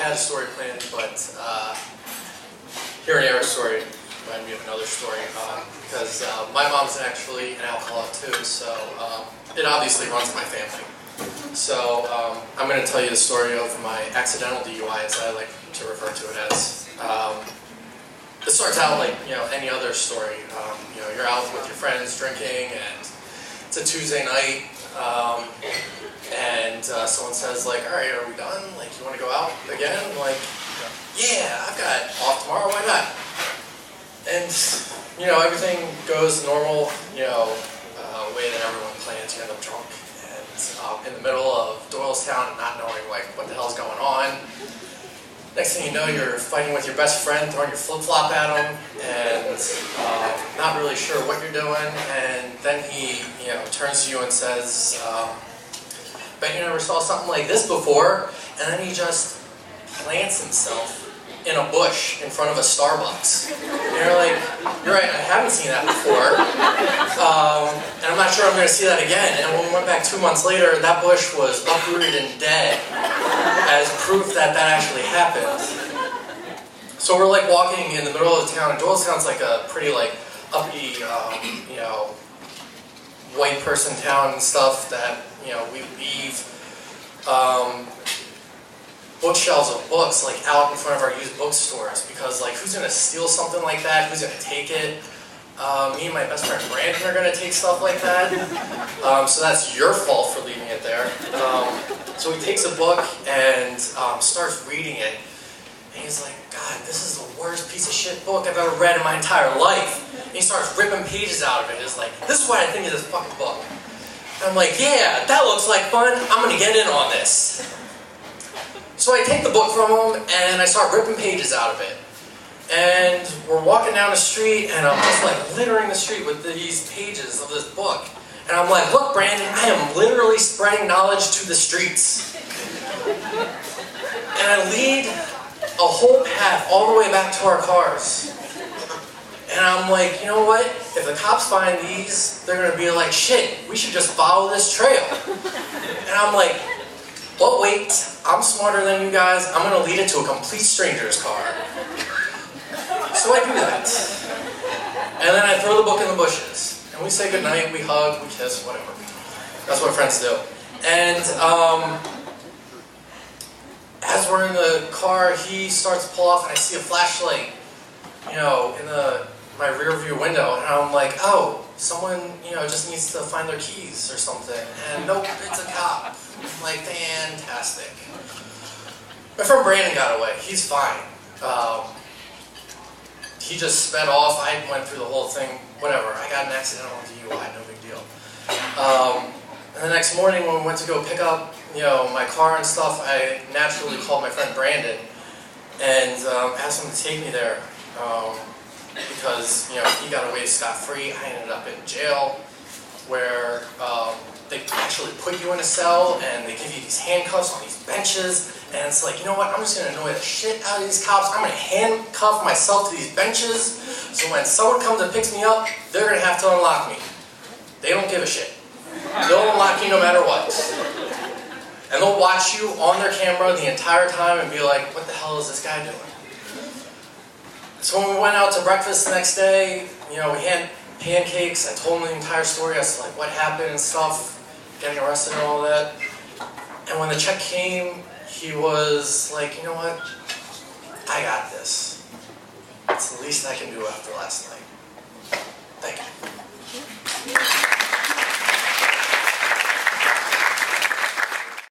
had a story planned, but hearing Eric's story reminded me of another story, because my mom's actually an alcoholic too, so it obviously runs in my family. So I'm going to tell you the story of my accidental DUI, as I like to refer to it as. It starts out like any other story. You're out with your friends drinking, and it's a Tuesday night, and someone says like, "All right, are we done? Like, you want to go out again?" I'm like, "Yeah, I've got off tomorrow. Why not?" And everything goes normal, way that everyone plans. You end up drunk and in the middle of Doylestown and not knowing like what the hell's going on. Next thing you know, you're fighting with your best friend, throwing your flip-flop at him, and not really sure what you're doing. And then he, turns to you and says, "Bet you never saw something like this before." And then he just plants himself in a bush in front of a Starbucks. And you're like, "You're right, I haven't seen that before. And I'm not sure I'm going to see that again." And when we went back 2 months later, that bush was uprooted and dead, as proof that that actually happened. So we're like walking in the middle of the town, and Doylestown's like a pretty like uppity, white person town and stuff that, we leave bookshelves of books like out in front of our used bookstores, because like who's going to steal something like that? Who's going to take it? Me and my best friend Brandon are going to take stuff like that. So that's your fault for leaving it there. So he takes a book and starts reading it. And he's like, "God, this is the worst piece of shit book I've ever read in my entire life." And he starts ripping pages out of it. He's like, "This is what I think of this fucking book." And I'm like, "Yeah, that looks like fun. I'm going to get in on this." So I take the book from him and I start ripping pages out of it. And we're walking down the street, and I'm just like littering the street with these pages of this book. And I'm like, "Look, Brandon, I am literally spreading knowledge to the streets." And I lead a whole path all the way back to our cars. And I'm like, you know what? If the cops find these, they're going to be like, "Shit, we should just follow this trail." And I'm like, "But wait, I'm smarter than you guys. I'm going to lead it to a complete stranger's car." So I do that. And then I throw the book in the bushes. And we say goodnight, we hug, we kiss, whatever. That's what friends do. And as we're in the car, he starts to pull off, and I see a flashlight, in my rear view window. And I'm like, "Oh, someone, just needs to find their keys or something." And nope, it's a cop. I'm like, fantastic. My friend Brandon got away. He's fine. He just sped off. I went through the whole thing. Whatever. I got an accidental DUI. No big deal. And the next morning when we went to go pick up, my car and stuff, I naturally called my friend Brandon and asked him to take me there, because he got away scot-free. I ended up in jail, where they actually put you in a cell and they give you these handcuffs on these benches. And it's like, you know what, I'm just going to annoy the shit out of these cops. I'm going to handcuff myself to these benches, so when someone comes and picks me up, they're going to have to unlock me. They don't give a shit. They'll unlock you no matter what. And they'll watch you on their camera the entire time and be like, "What the hell is this guy doing?" So when we went out to breakfast the next day, we had pancakes. I told him the entire story as to like what happened and stuff, getting arrested and all that. And when the check came, he was like, "You know what? I got this. It's the least I can do after last night."